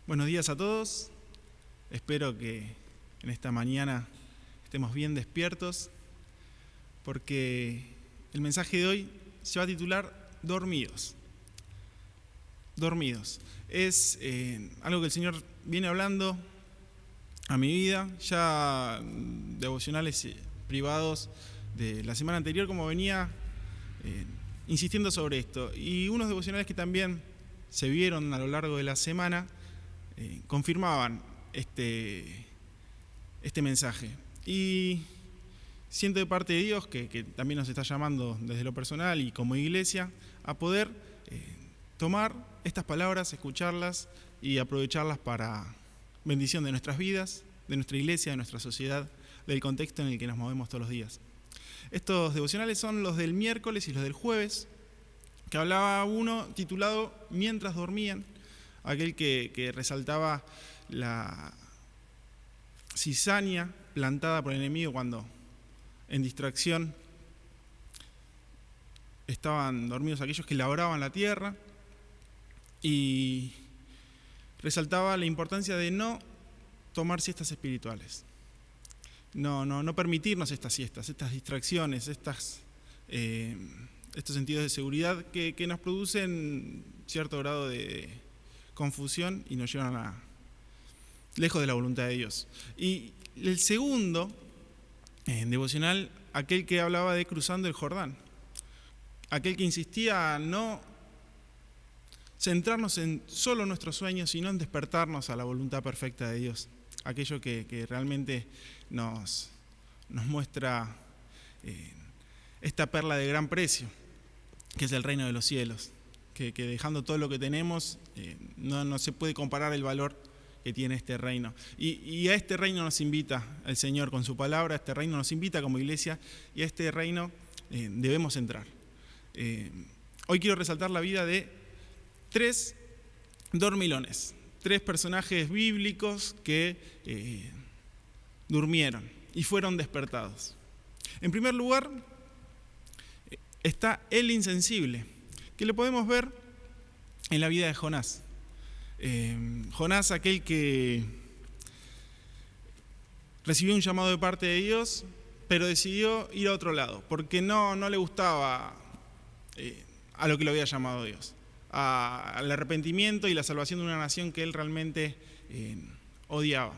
Buenos días a todos. Espero que en esta mañana estemos bien despiertos, porque el mensaje de hoy se va a titular Dormidos. Dormidos. Es algo que el Señor viene hablando a mi vida, ya devocionales privados de la semana anterior, como venía insistiendo sobre esto. Y unos devocionales que también se vieron a lo largo de la semana confirmaban este mensaje. Y siento de parte de Dios que también nos está llamando desde lo personal y como iglesia a poder tomar estas palabras, escucharlas y aprovecharlas para bendición de nuestras vidas, de nuestra iglesia, de nuestra sociedad, del contexto en el que nos movemos todos los días. Estos devocionales son los del miércoles y los del jueves, que hablaba uno titulado Mientras dormían, aquel que resaltaba la cizaña plantada por el enemigo cuando en distracción estaban dormidos aquellos que labraban la tierra, y resaltaba la importancia de no tomar siestas espirituales, no permitirnos estas siestas, estas distracciones, estos sentidos de seguridad que nos producen cierto grado de confusión y nos llevan lejos de la voluntad de Dios. Y el segundo devocional, aquel que hablaba de cruzando el Jordán, aquel que insistía a no centrarnos en solo nuestros sueños, sino en despertarnos a la voluntad perfecta de Dios, aquello que realmente nos muestra esta perla de gran precio, que es el reino de los cielos, que dejando todo lo que tenemos, no se puede comparar el valor que tiene este reino. Y a este reino nos invita el Señor con su palabra, a este reino nos invita como iglesia, y a este reino debemos entrar. Hoy quiero resaltar la vida de 3 dormilones, 3 personajes bíblicos que durmieron y fueron despertados. En primer lugar está el insensible, que lo podemos ver en la vida de Jonás. Jonás, aquel que recibió un llamado de parte de Dios, pero decidió ir a otro lado, porque no le gustaba a lo que lo había llamado Dios, al arrepentimiento y la salvación de una nación que él realmente odiaba.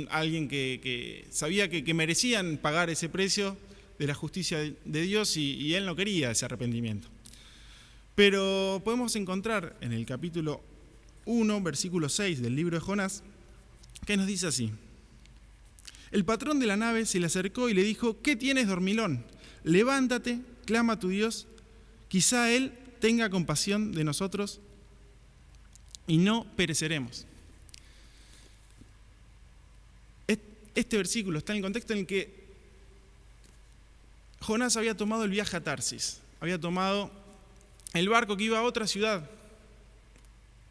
Alguien que sabía que merecían pagar ese precio de la justicia de Dios, y él no quería ese arrepentimiento. Pero podemos encontrar en el capítulo 1, versículo 6 del libro de Jonás, que nos dice así: El patrón de la nave se le acercó y le dijo: ¿Qué tienes, dormilón? Levántate, clama a tu Dios, quizá Él tenga compasión de nosotros y no pereceremos. Este versículo está en el contexto en el que Jonás había tomado el viaje a Tarsis, había tomado el barco que iba a otra ciudad,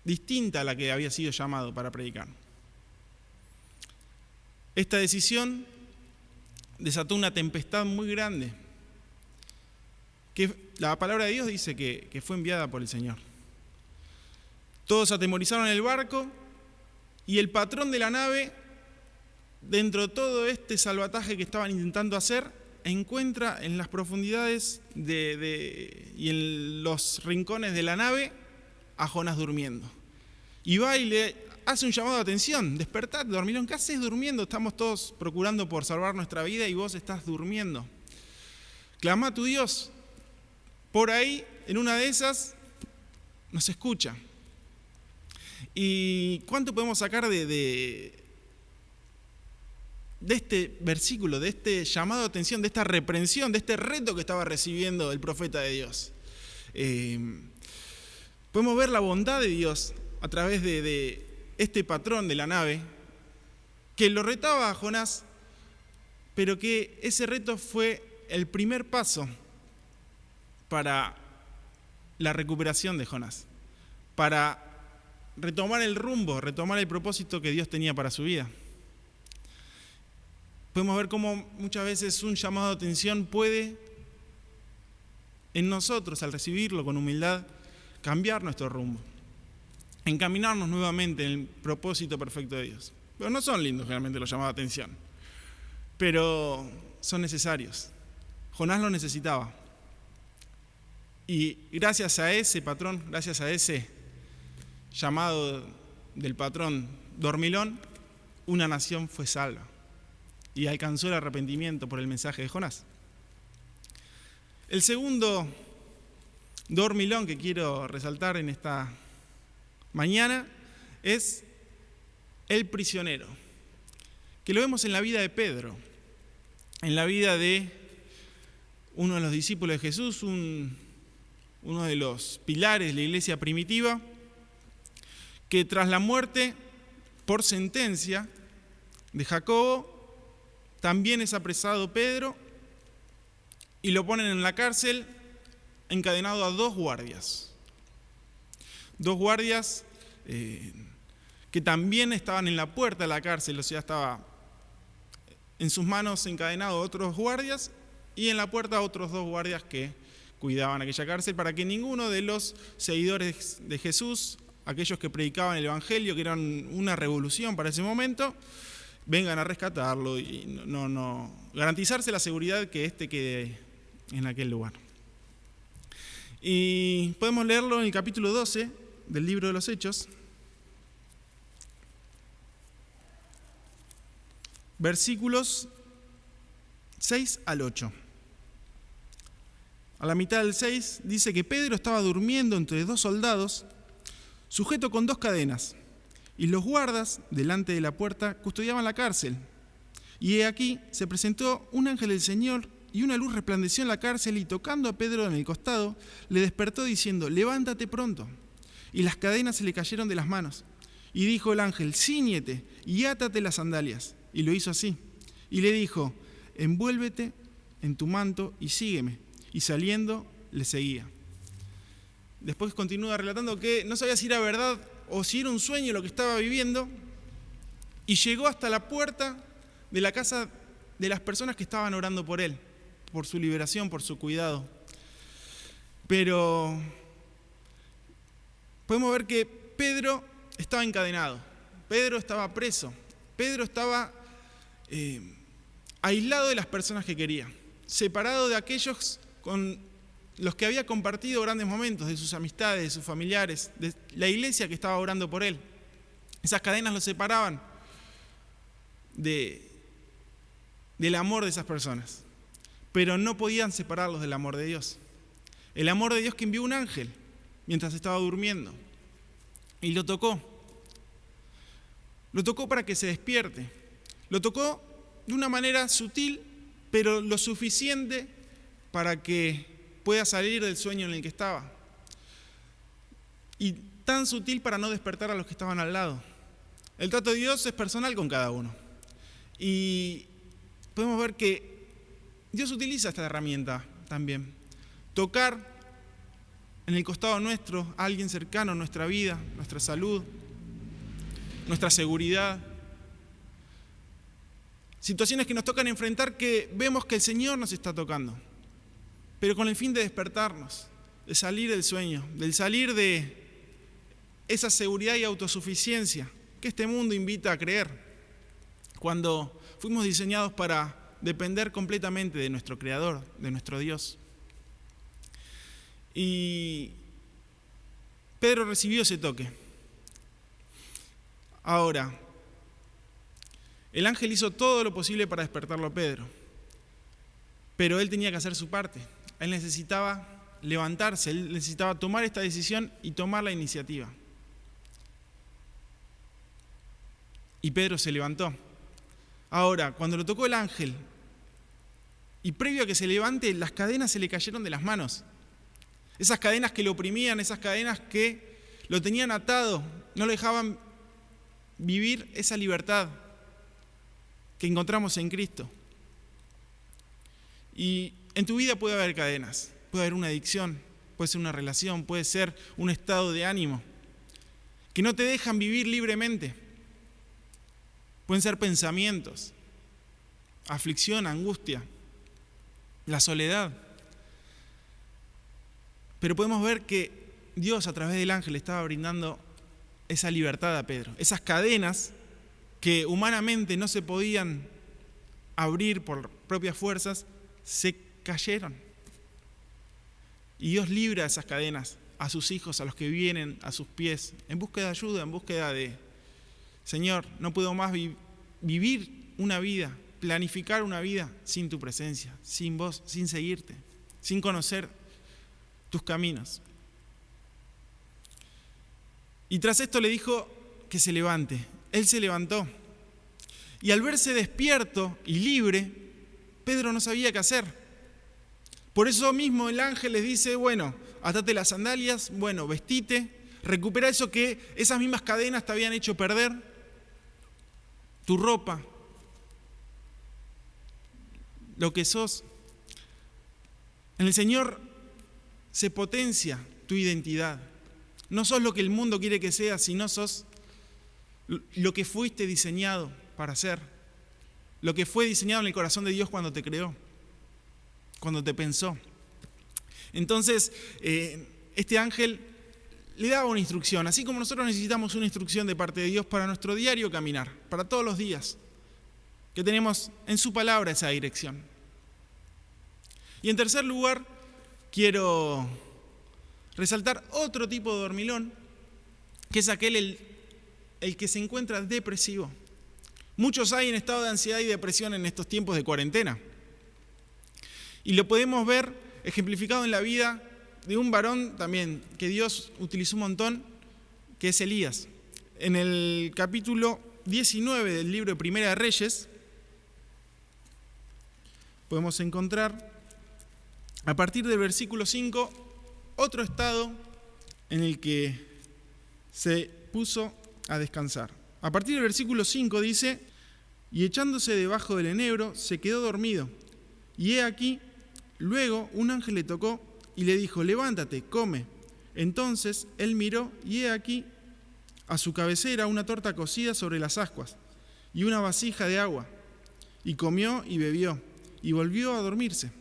distinta a la que había sido llamado para predicar. Esta decisión desató una tempestad muy grande, que la palabra de Dios dice que fue enviada por el Señor. Todos atemorizaron el barco, y el patrón de la nave, dentro de todo este salvataje que estaban intentando hacer, encuentra en las profundidades y en los rincones de la nave a Jonás durmiendo. Y va y le hace un llamado de atención: despertate, dormilón, ¿qué haces durmiendo? Estamos todos procurando por salvar nuestra vida y vos estás durmiendo. Clama a tu Dios. Por ahí, en una de esas, nos escucha. ¿Y cuánto podemos sacar de este versículo, de este llamado de atención, de esta reprensión, de este reto que estaba recibiendo el profeta de Dios? Podemos ver la bondad de Dios a través de este patrón de la nave, que lo retaba a Jonás, pero que ese reto fue el primer paso para la recuperación de Jonás, para retomar el rumbo, retomar el propósito que Dios tenía para su vida. Podemos ver cómo muchas veces un llamado de atención puede, en nosotros, al recibirlo con humildad, cambiar nuestro rumbo. encaminarnos nuevamente en el propósito perfecto de Dios. Pero no son lindos generalmente los llamados de atención, pero son necesarios. Jonás lo necesitaba. Y gracias a ese patrón, gracias a ese llamado del patrón dormilón, una nación fue salva y alcanzó el arrepentimiento por el mensaje de Jonás. El segundo dormilón que quiero resaltar en esta mañana es el prisionero, que lo vemos en la vida de Pedro, en la vida de uno de los discípulos de Jesús, uno de los pilares de la iglesia primitiva, que tras la muerte por sentencia de Jacobo, también es apresado Pedro y lo ponen en la cárcel encadenado a 2 guardias. 2 guardias que también estaban en la puerta de la cárcel, o sea, estaba en sus manos encadenado otros guardias y en la puerta otros 2 guardias que cuidaban aquella cárcel para que ninguno de los seguidores de Jesús, aquellos que predicaban el Evangelio, que eran una revolución para ese momento, vengan a rescatarlo y no garantizarse la seguridad que éste quede en aquel lugar. Y podemos leerlo en el capítulo 12 del libro de los Hechos, versículos 6 al 8. A la mitad del 6 dice que Pedro estaba durmiendo entre 2 soldados, sujeto con 2 cadenas, y los guardas delante de la puerta custodiaban la cárcel. Y he aquí se presentó un ángel del Señor, y una luz resplandeció en la cárcel, y tocando a Pedro en el costado, le despertó diciendo: levántate pronto. Y las cadenas se le cayeron de las manos. Y dijo el ángel: cíñete y átate las sandalias. Y lo hizo así. Y le dijo: envuélvete en tu manto y sígueme. Y saliendo, le seguía. Después continúa relatando que no sabía si era verdad o si era un sueño lo que estaba viviendo, y llegó hasta la puerta de la casa de las personas que estaban orando por él, por su liberación, por su cuidado. Pero podemos ver que Pedro estaba encadenado, Pedro estaba preso, Pedro estaba aislado de las personas que quería, separado de aquellos con los que había compartido grandes momentos, de sus amistades, de sus familiares, de la iglesia que estaba orando por él. Esas cadenas lo separaban del amor de esas personas, pero no podían separarlos del amor de Dios. El amor de Dios que envió un ángel mientras estaba durmiendo y lo tocó. Lo tocó para que se despierte. Lo tocó de una manera sutil, pero lo suficiente para que pueda salir del sueño en el que estaba. Y tan sutil para no despertar a los que estaban al lado. El trato de Dios es personal con cada uno. Y podemos ver que Dios utiliza esta herramienta también. Tocar en el costado nuestro a alguien cercano a nuestra vida, nuestra salud, nuestra seguridad. Situaciones que nos tocan enfrentar que vemos que el Señor nos está tocando, pero con el fin de despertarnos, de salir del sueño, del salir de esa seguridad y autosuficiencia que este mundo invita a creer, cuando fuimos diseñados para depender completamente de nuestro Creador, de nuestro Dios. Y Pedro recibió ese toque. Ahora, el ángel hizo todo lo posible para despertarlo a Pedro, pero él tenía que hacer su parte. Él necesitaba levantarse, él necesitaba tomar esta decisión y tomar la iniciativa. Y Pedro se levantó. Ahora, cuando lo tocó el ángel, y previo a que se levante, las cadenas se le cayeron de las manos. Esas cadenas que lo oprimían, esas cadenas que lo tenían atado, no lo dejaban vivir esa libertad que encontramos en Cristo. Y en tu vida puede haber cadenas, puede haber una adicción, puede ser una relación, puede ser un estado de ánimo que no te dejan vivir libremente. Pueden ser pensamientos, aflicción, angustia, la soledad. Pero podemos ver que Dios a través del ángel estaba brindando esa libertad a Pedro. Esas cadenas que humanamente no se podían abrir por propias fuerzas, se cayeron. Y Dios libra esas cadenas a sus hijos, a los que vienen a sus pies, en búsqueda de ayuda, en búsqueda de, Señor, no puedo más vivir una vida, planificar una vida sin tu presencia, sin vos, sin seguirte, sin conocer tus caminos. Y tras esto le dijo que se levante. Él se levantó. Y al verse despierto y libre, Pedro no sabía qué hacer. Por eso mismo el ángel les dice, bueno, atate las sandalias, bueno, vestite, recupera eso que esas mismas cadenas te habían hecho perder, tu ropa, lo que sos. En el Señor se potencia tu identidad. No sos lo que el mundo quiere que seas, sino sos lo que fuiste diseñado para ser. Lo que fue diseñado en el corazón de Dios cuando te creó, cuando te pensó. Entonces, este ángel le daba una instrucción, así como nosotros necesitamos una instrucción de parte de Dios para nuestro diario caminar, para todos los días, que tenemos en su palabra esa dirección. Y en tercer lugar, quiero resaltar otro tipo de dormilón, que es aquel el que se encuentra depresivo. Muchos hay en estado de ansiedad y depresión en estos tiempos de cuarentena. Y lo podemos ver ejemplificado en la vida de un varón también que Dios utilizó un montón, que es Elías. En el capítulo 19 del libro de Primera de Reyes, podemos encontrar, a partir del versículo 5, otro estado en el que se puso a descansar. A partir del versículo 5 dice, y echándose debajo del enebro, se quedó dormido. Y he aquí, luego un ángel le tocó y le dijo, levántate, come. Entonces él miró y he aquí, a su cabecera una torta cocida sobre las ascuas y una vasija de agua. Y comió y bebió y volvió a dormirse.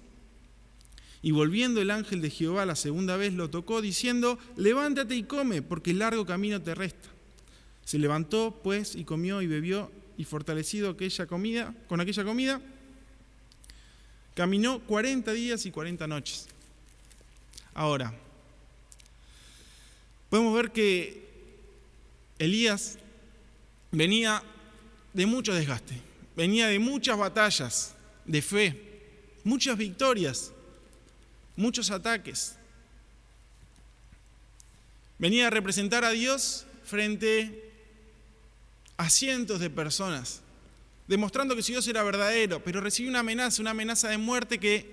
Y volviendo el ángel de Jehová la segunda vez lo tocó, diciendo, levántate y come, porque largo camino te resta. Se levantó, pues, y comió y bebió, y fortalecido con aquella comida, caminó 40 días y 40 noches. Ahora, podemos ver que Elías venía de mucho desgaste, venía de muchas batallas de fe, muchas victorias, muchos ataques. Venía a representar a Dios frente a cientos de personas, demostrando que su Dios era verdadero, pero recibió una amenaza de muerte que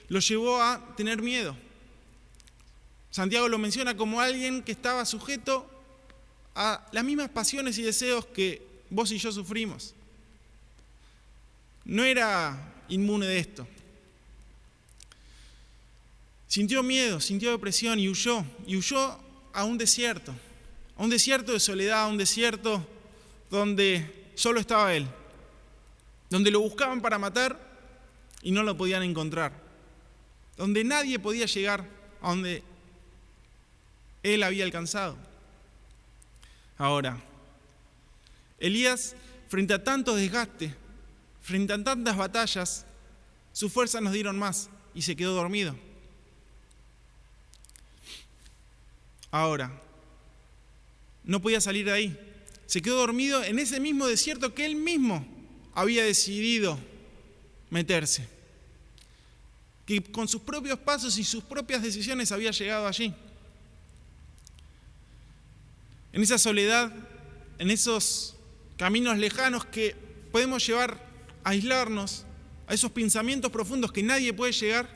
lo llevó a tener miedo. Santiago lo menciona como alguien que estaba sujeto a las mismas pasiones y deseos que vos y yo sufrimos. No era inmune de esto. Sintió miedo, sintió depresión y huyó a un desierto de soledad, a un desierto donde solo estaba él, donde lo buscaban para matar y no lo podían encontrar, donde nadie podía llegar a donde él había alcanzado. Ahora, Elías, frente a tanto desgaste, frente a tantas batallas, sus fuerzas nos dieron más y se quedó dormido. Ahora, no podía salir de ahí. Se quedó dormido en ese mismo desierto que él mismo había decidido meterse. Que con sus propios pasos y sus propias decisiones había llegado allí. En esa soledad, en esos caminos lejanos que podemos llevar a aislarnos, a esos pensamientos profundos que nadie puede llegar,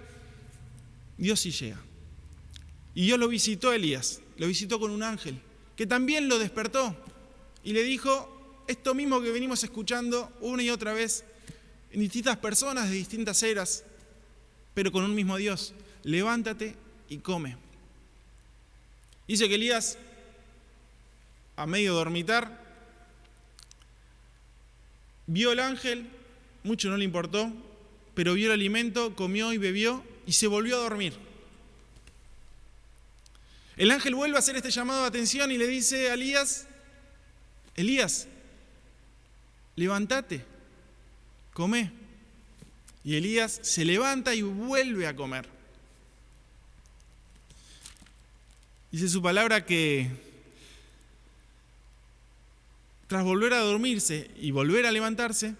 Dios sí llega. Y Dios lo visitó a Elías, lo visitó con un ángel, que también lo despertó y le dijo esto mismo que venimos escuchando una y otra vez en distintas personas de distintas eras, pero con un mismo Dios: levántate y come. Dice que Elías, a medio dormitar, vio al ángel, mucho no le importó, pero vio el alimento, comió y bebió y se volvió a dormir. El ángel vuelve a hacer este llamado de atención y le dice a Elías Elías, levántate, come. Y Elías se levanta y vuelve a comer. Dice su palabra que tras volver a dormirse y volver a levantarse,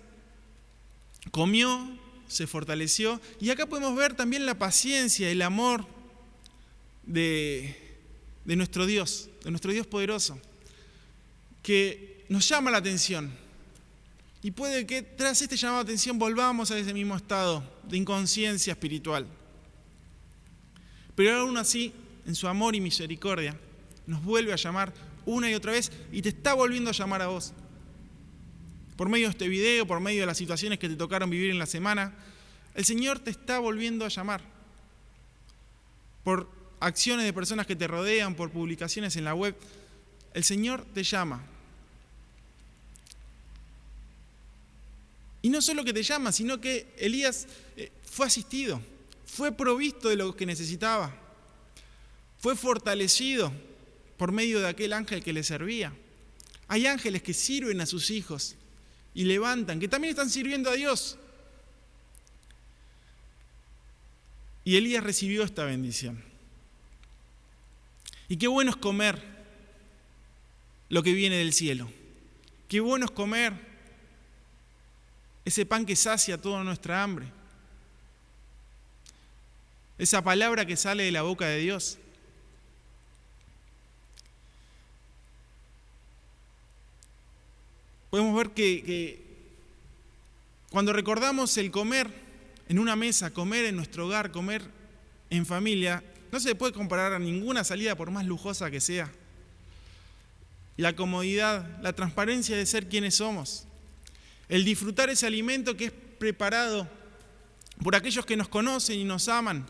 comió, se fortaleció. Y acá podemos ver también la paciencia, el amor de nuestro Dios poderoso, que nos llama la atención. Y puede que tras este llamado de atención volvamos a ese mismo estado de inconsciencia espiritual. Pero aún así, en su amor y misericordia, nos vuelve a llamar una y otra vez y te está volviendo a llamar a vos. Por medio de este video, por medio de las situaciones que te tocaron vivir en la semana, el Señor te está volviendo a llamar. Por acciones de personas que te rodean, por publicaciones en la web, el Señor te llama. Y no solo que te llama, sino que Elías fue asistido, fue provisto de lo que necesitaba, fue fortalecido por medio de aquel ángel que le servía. Hay ángeles que sirven a sus hijos y levantan, que también están sirviendo a Dios. Y Elías recibió esta bendición. Y qué bueno es comer lo que viene del cielo. Qué bueno es comer ese pan que sacia toda nuestra hambre. Esa palabra que sale de la boca de Dios. Podemos ver que cuando recordamos el comer en una mesa, comer en nuestro hogar, comer en familia, no se puede comparar a ninguna salida por más lujosa que sea. La comodidad, la transparencia de ser quienes somos, el disfrutar ese alimento que es preparado por aquellos que nos conocen y nos aman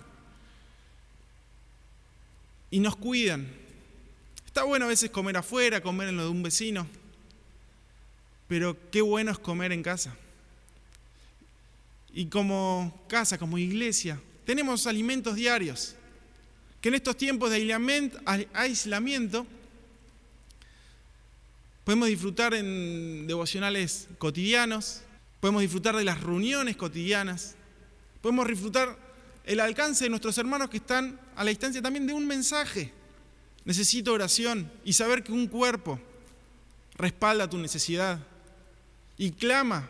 y nos cuidan. Está bueno a veces comer afuera, comer en lo de un vecino, pero qué bueno es comer en casa. Y como casa, como iglesia, tenemos alimentos diarios, que en estos tiempos de aislamiento podemos disfrutar en devocionales cotidianos, podemos disfrutar de las reuniones cotidianas, podemos disfrutar el alcance de nuestros hermanos que están a la distancia también de un mensaje. Necesito oración y saber que un cuerpo respalda tu necesidad y clama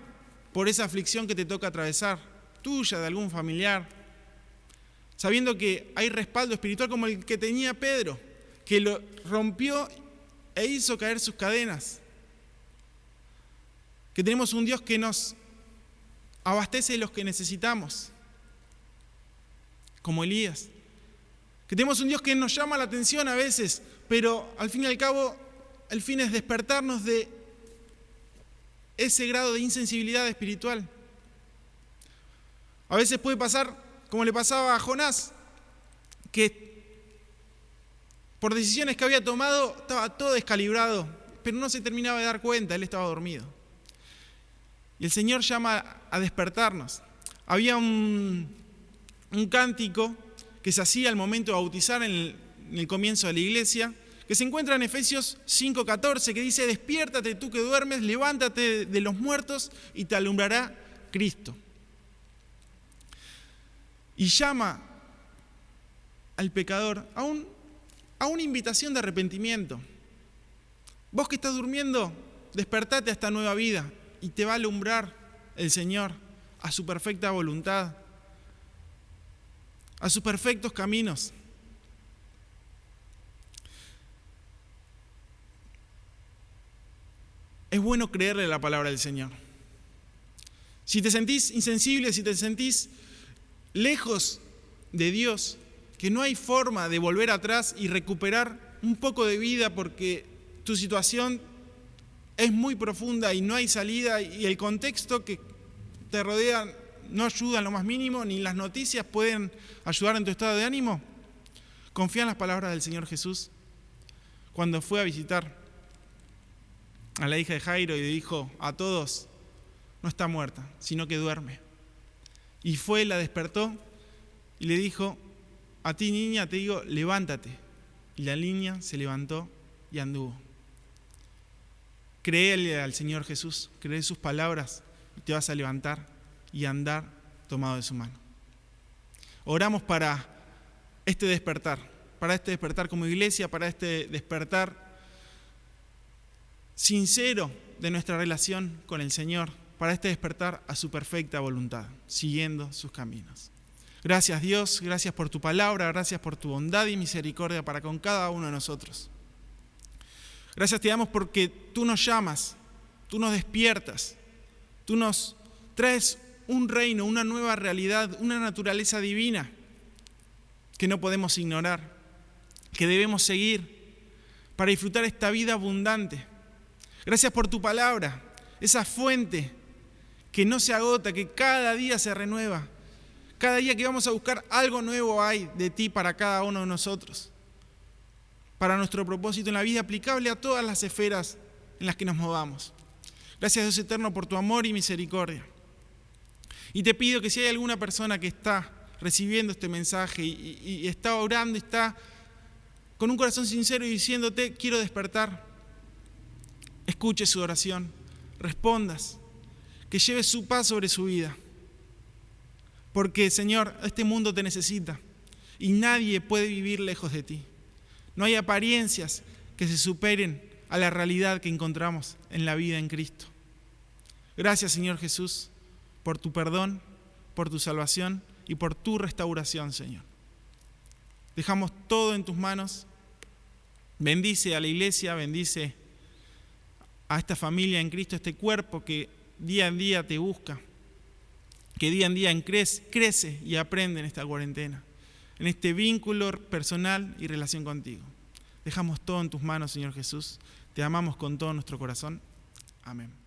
por esa aflicción que te toca atravesar, tuya, de algún familiar, sabiendo que hay respaldo espiritual como el que tenía Pedro, que lo rompió e hizo caer sus cadenas. Que tenemos un Dios que nos abastece de los que necesitamos, como Elías. Que tenemos un Dios que nos llama la atención a veces, pero al fin y al cabo, el fin es despertarnos de ese grado de insensibilidad espiritual. A veces puede pasar, como le pasaba a Jonás, que por decisiones que había tomado estaba todo descalibrado, pero no se terminaba de dar cuenta, él estaba dormido. Y el Señor llama a despertarnos. Había un cántico que se hacía al momento de bautizar en el comienzo de la iglesia, que se encuentra en Efesios 5:14, que dice: despiértate tú que duermes, levántate de los muertos y te alumbrará Cristo. Y llama al pecador a una invitación de arrepentimiento. Vos que estás durmiendo, despertate a esta nueva vida y te va a alumbrar el Señor a su perfecta voluntad, a sus perfectos caminos. Es bueno creerle la palabra del Señor. Si te sentís insensible, si te sentís lejos de Dios, que no hay forma de volver atrás y recuperar un poco de vida porque tu situación es muy profunda y no hay salida y el contexto que te rodea no ayuda en lo más mínimo, ni las noticias pueden ayudar en tu estado de ánimo, confía en las palabras del Señor Jesús cuando fue a visitar a la hija de Jairo y le dijo a todos: no está muerta, sino que duerme. Y fue, la despertó y le dijo: a ti, niña, te digo, levántate. Y la niña se levantó y anduvo. Créele al Señor Jesús, cree sus palabras y te vas a levantar y andar tomado de su mano. Oramos para este despertar como iglesia, para este despertar sincero de nuestra relación con el Señor, para este despertar a su perfecta voluntad, siguiendo sus caminos. Gracias Dios, gracias por tu palabra, gracias por tu bondad y misericordia para con cada uno de nosotros. Gracias te damos porque tú nos llamas, tú nos despiertas, tú nos traes un reino, una nueva realidad, una naturaleza divina que no podemos ignorar, que debemos seguir para disfrutar esta vida abundante. Gracias por tu palabra, esa fuente que no se agota, que cada día se renueva. Cada día que vamos a buscar algo nuevo hay de ti para cada uno de nosotros, para nuestro propósito en la vida, aplicable a todas las esferas en las que nos movamos. Gracias Dios eterno por tu amor y misericordia. Y te pido que si hay alguna persona que está recibiendo este mensaje y está orando, está con un corazón sincero y diciéndote, quiero despertar, escuche su oración, respondas, que lleves su paz sobre su vida. Porque, Señor, este mundo te necesita y nadie puede vivir lejos de ti. No hay apariencias que se superen a la realidad que encontramos en la vida en Cristo. Gracias, Señor Jesús, por tu perdón, por tu salvación y por tu restauración, Señor. Dejamos todo en tus manos. Bendice a la iglesia, bendice a esta familia en Cristo, este cuerpo que día en día te busca, que día en día crece y aprende en esta cuarentena, en este vínculo personal y relación contigo. Dejamos todo en tus manos, Señor Jesús. Te amamos con todo nuestro corazón. Amén.